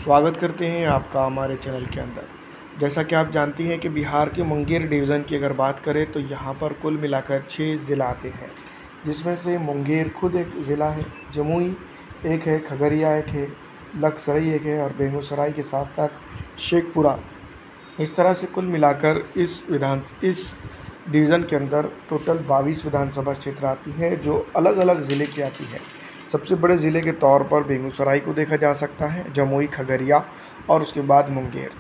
स्वागत करते हैं आपका हमारे चैनल के अंदर। जैसा कि आप जानती हैं कि बिहार के मुंगेर डिवीज़न की अगर बात करें तो यहाँ पर कुल मिलाकर 6 ज़िला आते हैं, जिसमें से मुंगेर खुद एक ज़िला है, जमुई एक है, खगड़िया एक है, लखसराई एक है और बेगूसराय के साथ साथ शेखपुरा। इस तरह से कुल मिलाकर इस डिवीज़न के अंदर टोटल 22 विधानसभा क्षेत्र आती हैं, जो अलग अलग ज़िले की आती है। सबसे बड़े ज़िले के तौर पर बेगूसराय को देखा जा सकता है, जमुई, खगड़िया और उसके बाद मुंगेर।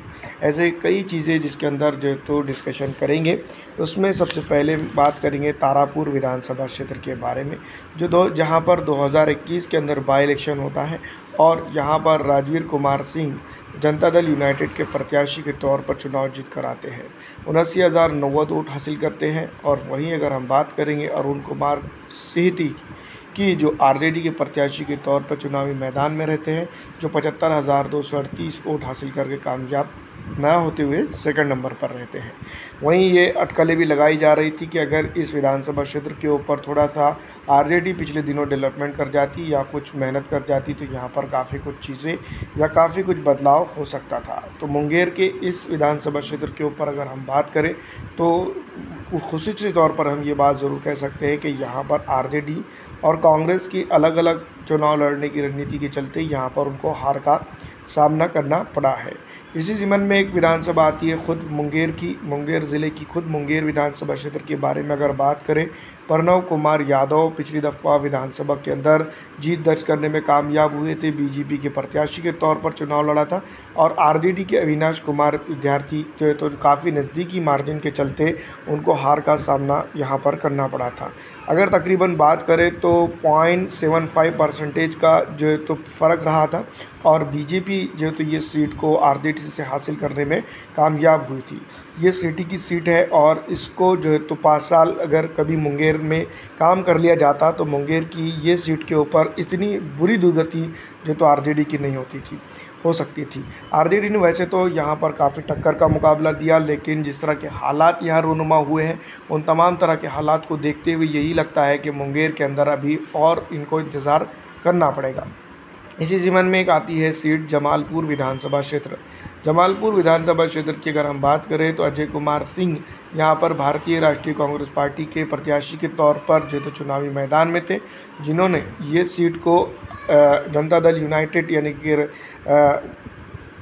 ऐसे कई चीज़ें जिसके अंदर जो तो डिस्कशन करेंगे। उसमें सबसे पहले बात करेंगे तारापुर विधानसभा क्षेत्र के बारे में, जहां पर 2021 के अंदर बाई इलेक्शन होता है और यहां पर राजवीर कुमार सिंह जनता दल यूनाइटेड के प्रत्याशी के तौर पर चुनाव जीत कर आते हैं। 79,090 वोट हासिल करते हैं। और वहीं अगर हम बात करेंगे अरुण कुमार सिहती की, जो आरजेडी के प्रत्याशी के तौर पर चुनावी मैदान में रहते हैं, जो 75,238 वोट हासिल करके कामयाब ना होते हुए सेकंड नंबर पर रहते हैं। वहीं ये अटकलें भी लगाई जा रही थी कि अगर इस विधानसभा क्षेत्र के ऊपर थोड़ा सा आरजेडी पिछले दिनों डेवलपमेंट कर जाती या कुछ मेहनत कर जाती तो यहाँ पर काफ़ी कुछ चीज़ें या काफ़ी कुछ बदलाव हो सकता था। तो मुंगेर के इस विधानसभा क्षेत्र के ऊपर अगर हम बात करें तो खुसूसी तौर पर हम ये बात ज़रूर कह सकते हैं कि यहाँ पर आरजेडी और कांग्रेस की अलग अलग चुनाव लड़ने की रणनीति के चलते यहाँ पर उनको हार का सामना करना पड़ा है। इसी ज़िमन में एक विधानसभा आती है खुद मुंगेर ज़िले की खुद मुंगेर विधानसभा क्षेत्र के बारे में अगर बात करें, प्रणव कुमार यादव पिछली दफ़ा विधानसभा के अंदर जीत दर्ज करने में कामयाब हुए थे, बीजेपी के प्रत्याशी के तौर पर चुनाव लड़ा था और आरजेडी के अविनाश कुमार विद्यार्थी जो है तो काफ़ी नज़दीकी मार्जिन के चलते उनको हार का सामना यहाँ पर करना पड़ा था। अगर तकरीबन बात करें तो 0.75% का जो है तो फ़र्क रहा था और बीजेपी जो है तो ये सीट को आरजेडी से हासिल करने में कामयाब हुई थी। ये सिटी की सीट है और इसको जो है तो 5 साल अगर कभी मुंगेर में काम कर लिया जाता तो मुंगेर की ये सीट के ऊपर इतनी बुरी दुर्गति जो तो आरजेडी की नहीं हो सकती थी। आरजेडी ने वैसे तो यहाँ पर काफ़ी टक्कर का मुकाबला दिया, लेकिन जिस तरह के हालात यहाँ रूनुमा हुए हैं उन तमाम तरह के हालात को देखते हुए यही लगता है कि मुंगेर के अंदर अभी और इनको इंतज़ार करना पड़ेगा। इसी ज़िमन में एक आती है सीट जमालपुर विधानसभा क्षेत्र। जमालपुर विधानसभा क्षेत्र की अगर हम बात करें तो अजय कुमार सिंह यहाँ पर भारतीय राष्ट्रीय कांग्रेस पार्टी के प्रत्याशी के तौर पर जो तो चुनावी मैदान में थे, जिन्होंने ये सीट को जनता दल यूनाइटेड यानी कि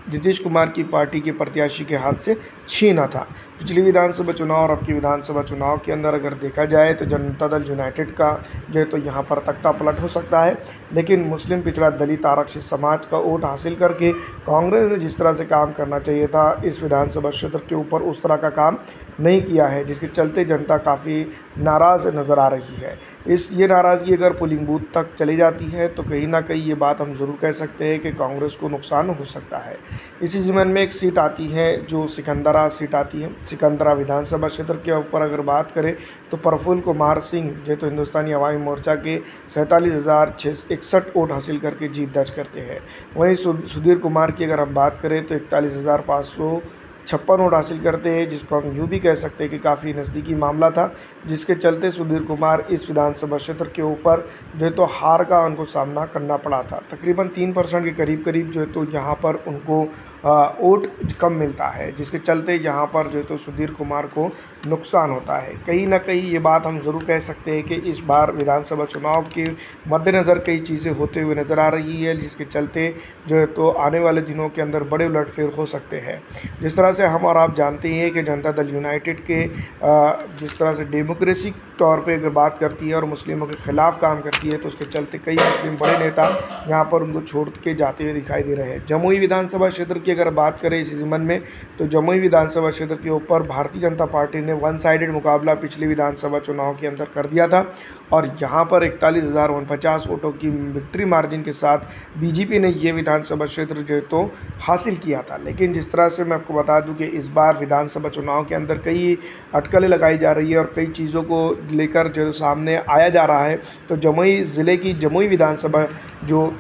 नीतीश कुमार की पार्टी के प्रत्याशी के हाथ से छीना था। पिछली विधानसभा चुनाव और अब की विधानसभा चुनाव के अंदर अगर देखा जाए तो जनता दल यूनाइटेड का जो है तो यहाँ पर तख्ता पलट हो सकता है, लेकिन मुस्लिम पिछड़ा दलित आरक्षित समाज का वोट हासिल करके कांग्रेस ने जिस तरह से काम करना चाहिए था इस विधानसभा क्षेत्र के ऊपर उस तरह का काम नहीं किया है, जिसके चलते जनता काफ़ी नाराज़ नज़र आ रही है। ये नाराज़गी अगर पोलिंग बूथ तक चली जाती है तो कहीं ना कहीं ये बात हम ज़रूर कह सकते हैं कि कांग्रेस को नुकसान हो सकता है। इसी ज़िमन में एक सीट आती है जो सिकंदरा सीट आती है। सिकंदरा विधानसभा क्षेत्र के ऊपर अगर बात करें तो प्रफुल्ल कुमार सिंह जो तो हिंदुस्तानी अवामी मोर्चा के 47,661 वोट हासिल करके जीत दर्ज करते हैं। वहीं सुधीर कुमार की अगर हम बात करें तो 41,556 वोट हासिल करते हैं, जिसको हम यूँ भी कह सकते हैं कि काफ़ी नज़दीकी मामला था, जिसके चलते सुधीर कुमार इस विधानसभा क्षेत्र के ऊपर जो है तो हार का उनको सामना करना पड़ा था। तकरीबन 3% के करीब जो है तो यहाँ पर उनको वोट कम मिलता है, जिसके चलते यहाँ पर जो है तो सुधीर कुमार को नुकसान होता है। कहीं ना कहीं ये बात हम ज़रूर कह सकते हैं कि इस बार विधानसभा चुनाव के मद्देनज़र कई चीज़ें होते हुए नज़र आ रही है, जिसके चलते जो है तो आने वाले दिनों के अंदर बड़े उलटफेर हो सकते हैं। जिस तरह से हम और आप जानते हैं कि जनता दल यूनाइटेड के जिस तरह से डेमोक्रेसी तौर पे अगर बात करती है और मुस्लिमों के ख़िलाफ़ काम करती है तो उसके चलते कई मुस्लिम बड़े नेता यहाँ पर उनको छोड़ के जाते हुए दिखाई दे रहे हैं। जमुई विधानसभा क्षेत्र की अगर बात करें इसी ज़िमन में तो जमुई विधानसभा क्षेत्र के ऊपर भारतीय जनता पार्टी ने वन साइडेड मुकाबला पिछली विधानसभा चुनाव के अंदर कर दिया था और यहाँ पर 41,150 वोटों की विक्ट्री मार्जिन के साथ बीजेपी ने ये विधानसभा क्षेत्र जो है तो हासिल किया था। लेकिन जिस तरह से मैं आपको बता दूं कि इस बार विधानसभा चुनाव के अंदर कई अटकलें लगाई जा रही है और कई चीज़ों को लेकर जो सामने आया जा रहा है, तो जमुई ज़िले की जमुई विधानसभा जो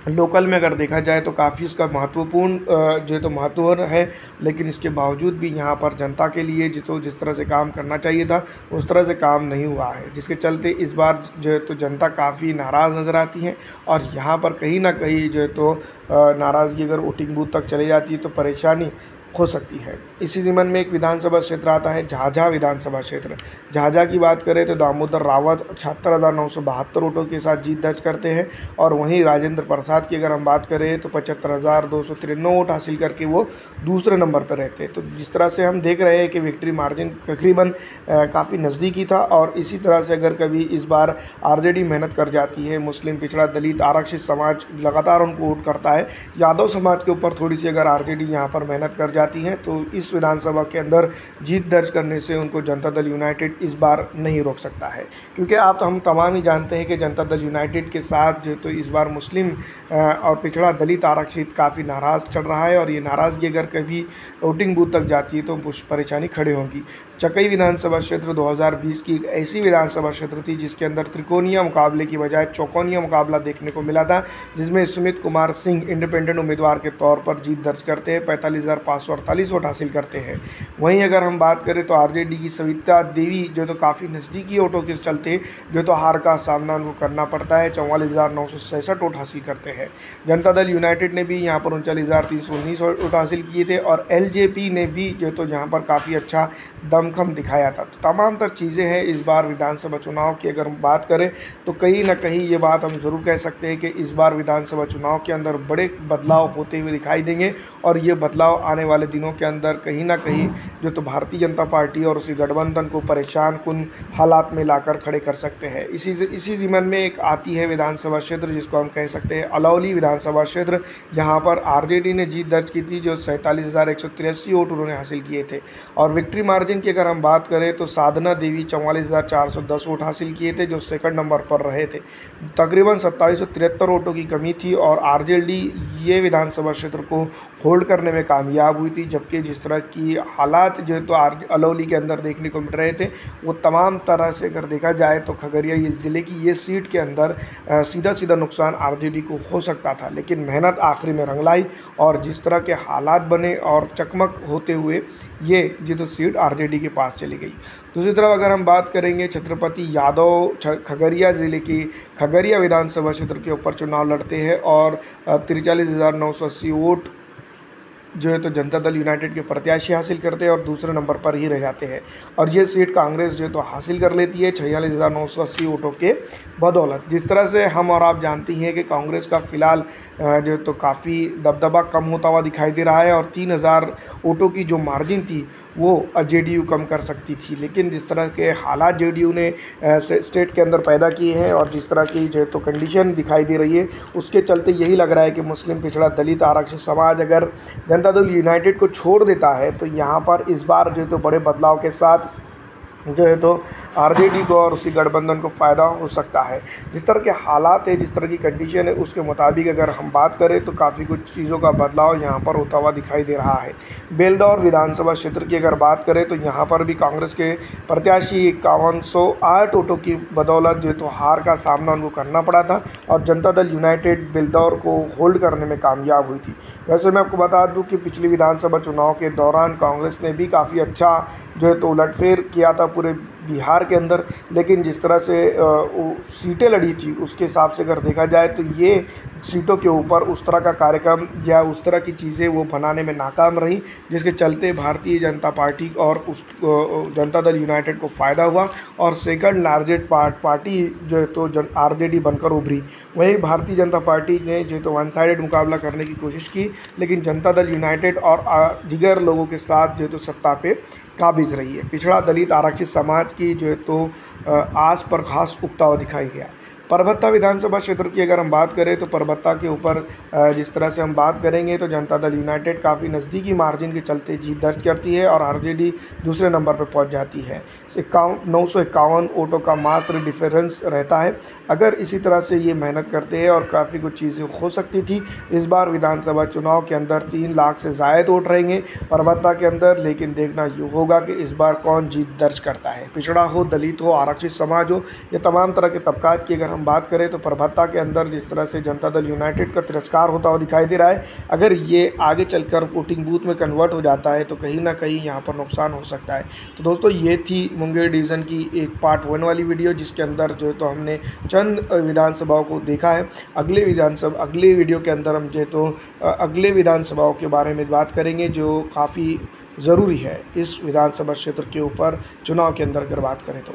लोकल में अगर देखा जाए तो काफ़ी इसका महत्वपूर्ण जो है तो महत्व है, लेकिन इसके बावजूद भी यहाँ पर जनता के लिए जिस तरह से काम करना चाहिए था उस तरह से काम नहीं हुआ है, जिसके चलते इस बार जो है तो जनता काफ़ी नाराज़ नज़र आती है। और यहाँ पर कहीं ना कहीं जो है तो नाराज़गी अगर वोटिंग बूथ तक चली जाती है तो परेशानी हो सकती है। इसी ज़िमन में एक विधानसभा क्षेत्र आता है झाझा विधानसभा क्षेत्र। झाझा की बात करें तो दामोदर रावत 76,972 वोटों के साथ जीत दर्ज करते हैं, और वहीं राजेंद्र प्रसाद की अगर हम बात करें तो 75,293 वोट हासिल करके वो दूसरे नंबर पर रहते हैं। तो जिस तरह से हम देख रहे हैं कि विक्ट्री मार्जिन तकरीबन काफ़ी नज़दीकी था, और इसी तरह से अगर कभी इस बार आरजेडी मेहनत कर जाती है, मुस्लिम पिछड़ा दलित आरक्षित समाज लगातार उनको वोट करता है, यादव समाज के ऊपर थोड़ी सी अगर आरजेडी यहाँ पर मेहनत कर जाती है तो इस विधानसभा के अंदर जीत दर्ज करने से उनको जनता दल यूनाइटेड इस बार नहीं रोक सकता है। क्योंकि हम तमाम ही जानते हैं कि जनता दल यूनाइटेड के साथ जो तो इस बार मुस्लिम और पिछड़ा दलित आरक्षित काफ़ी नाराज़ चल रहा है, और ये नाराज़गी अगर कभी वोटिंग बूथ तक जाती है तो परेशानी खड़ी होगी। चकई विधानसभा क्षेत्र 2020 की एक ऐसी विधानसभा क्षेत्र थी जिसके अंदर त्रिकोणीय मुकाबले की बजाय चौकोनीय मुकाबला देखने को मिला था, जिसमें सुमित कुमार सिंह इंडिपेंडेंट उम्मीदवार के तौर पर जीत दर्ज करते हैं, 45,548 वोट हासिल करते हैं। वहीं अगर हम बात करें तो आरजेडी की सविता देवी जो तो काफ़ी नज़दीकी वोटों के चलते जो तो हार का सामना उनको करना पड़ता है, 44,966 वोट हासिल करते हैं। जनता दल यूनाइटेड ने भी यहाँ पर 39,319 वोट हासिल किए थे, और एलजेपी ने भी जो तो यहाँ पर काफ़ी अच्छा दमखम दिखाया था। तो तमाम तर चीज़ें हैं इस बार विधानसभा चुनाव की अगर हम बात करें तो कहीं ना कहीं ये बात हम ज़रूर कह सकते हैं कि इस बार विधानसभा चुनाव के अंदर बड़े बदलाव होते हुए दिखाई देंगे, और ये बदलाव आने वाले दिनों के अंदर कहीं ना कहीं जो तो भारतीय जनता पार्टी और उसी गठबंधन को परेशान कुन हालात में लाकर खड़े कर सकते हैं। इसी ज़िमन में एक आती है विधानसभा क्षेत्र जिसको हम कह सकते हैं अलौली विधानसभा क्षेत्र। यहाँ पर आरजेडी ने जीत दर्ज की थी, जो 47,183 वोट उन्होंने हासिल किए थे। और विक्ट्री मार्जिन की अगर हम बात करें तो साधना देवी 44,410 वोट हासिल किए थे, जो सेकंड नंबर पर रहे थे। तकरीबन 2773 वोटों की कमी थी, और आरजेडी ये विधानसभा क्षेत्र को होल्ड करने में कामयाब हुई थी। जबकि जिस तरह की हालात जो तो अलौली के अंदर देखने को मिल रहे थे वो तमाम तरह से अगर देखा जाए तो खगड़िया ये ज़िले की ये सीट के अंदर सीधा सीधा नुकसान आरजेडी को हो सकता था, लेकिन मेहनत आखिरी में रंग लाई, और जिस तरह के हालात बने और चकमक होते हुए ये जो सीट आरजेडी के पास चली गई। दूसरी तरफ अगर हम बात करेंगे छत्रपति यादव खगड़िया ज़िले की खगड़िया विधानसभा क्षेत्र के ऊपर चुनाव लड़ते हैं, और 43,980 वोट जो है तो जनता दल यूनाइटेड के प्रत्याशी हासिल करते हैं और दूसरे नंबर पर ही रह जाते हैं। और ये सीट कांग्रेस जो है तो हासिल कर लेती है 46,980 वोटों के बदौलत। जिस तरह से हम और आप जानती हैं कि कांग्रेस का फ़िलहाल जो तो काफ़ी दबदबा कम होता हुआ दिखाई दे रहा है, और 3,000 वोटों की जो मार्जिन थी वो जेडीयू कम कर सकती थी। लेकिन जिस तरह के हालात जेडीयू ने स्टेट के अंदर पैदा किए हैं, और जिस तरह की जो तो कंडीशन दिखाई दे रही है, उसके चलते यही लग रहा है कि मुस्लिम पिछड़ा दलित आरक्षित समाज अगर जनता दल यूनाइटेड को छोड़ देता है तो यहाँ पर इस बार जो तो बड़े बदलाव के साथ जो है तो आरजेडी को और उसी गठबंधन को फ़ायदा हो सकता है। जिस तरह के हालात है, जिस तरह की कंडीशन है, उसके मुताबिक अगर हम बात करें तो काफ़ी कुछ चीज़ों का बदलाव यहाँ पर होता हुआ दिखाई दे रहा है। बेलदौर विधानसभा क्षेत्र की अगर बात करें तो यहाँ पर भी कांग्रेस के प्रत्याशी 5108 वोटों की बदौलत जो तो हार का सामना उनको करना पड़ा था, और जनता दल यूनाइटेड बेलदौर को होल्ड करने में कामयाब हुई थी। वैसे मैं आपको बता दूँ कि पिछली विधानसभा चुनाव के दौरान कांग्रेस ने भी काफ़ी अच्छा जो है तो उलटफेर किया था पूरे बिहार के अंदर, लेकिन जिस तरह से सीटें लड़ी थी उसके हिसाब से अगर देखा जाए तो ये सीटों के ऊपर उस तरह का कार्यक्रम या उस तरह की चीज़ें वो बनाने में नाकाम रही, जिसके चलते भारतीय जनता पार्टी और उस जनता दल यूनाइटेड को फ़ायदा हुआ, और सेकंड लार्जेस्ट पार्टी जो है तो आरजेडी बनकर उभरी। वहीं भारतीय जनता पार्टी ने जो तो वन साइडेड मुकाबला करने की कोशिश की, लेकिन जनता दल यूनाइटेड और दिगर लोगों के साथ जो तो सत्ता पे काबिज रही है। पिछड़ा दलित आरक्षित समाज की जो है तो आस पर खास उगता हुआ दिखाई गया। परबत्ता विधानसभा क्षेत्र की अगर हम बात करें तो परबत्ता के ऊपर जिस तरह से हम बात करेंगे तो जनता दल यूनाइटेड काफ़ी नज़दीकी मार्जिन के चलते जीत दर्ज करती है, और आरजेडी दूसरे नंबर पर पहुंच जाती है। 951 वोटों का मात्र डिफरेंस रहता है। अगर इसी तरह से ये मेहनत करते हैं और काफ़ी कुछ चीज़ें हो सकती थी इस बार विधानसभा चुनाव के अंदर 3 लाख से ज़ायद वोट रहेंगे परबत्ता के अंदर, लेकिन देखना ये होगा कि इस बार कौन जीत दर्ज करता है। पिछड़ा हो, दलित हो, आरक्षित समाज हो, ये तमाम तरह के तबकात की अगर हम बात करें तो परभत्ता के अंदर जिस तरह से जनता दल यूनाइटेड का तिरस्कार होता हुआ दिखाई दे रहा है, अगर ये आगे चलकर वोटिंग बूथ में कन्वर्ट हो जाता है तो कहीं ना कहीं यहाँ पर नुकसान हो सकता है। तो दोस्तों ये थी मुंगेर डिवीज़न की एक पार्ट 1 वाली वीडियो, जिसके अंदर जो है तो हमने चंद विधानसभाओं को देखा है। अगले वीडियो के अंदर हम जो है तो अगले विधानसभाओं के बारे में बात करेंगे जो काफ़ी ज़रूरी है इस विधानसभा क्षेत्र के ऊपर चुनाव के अंदर अगर बात करें तो।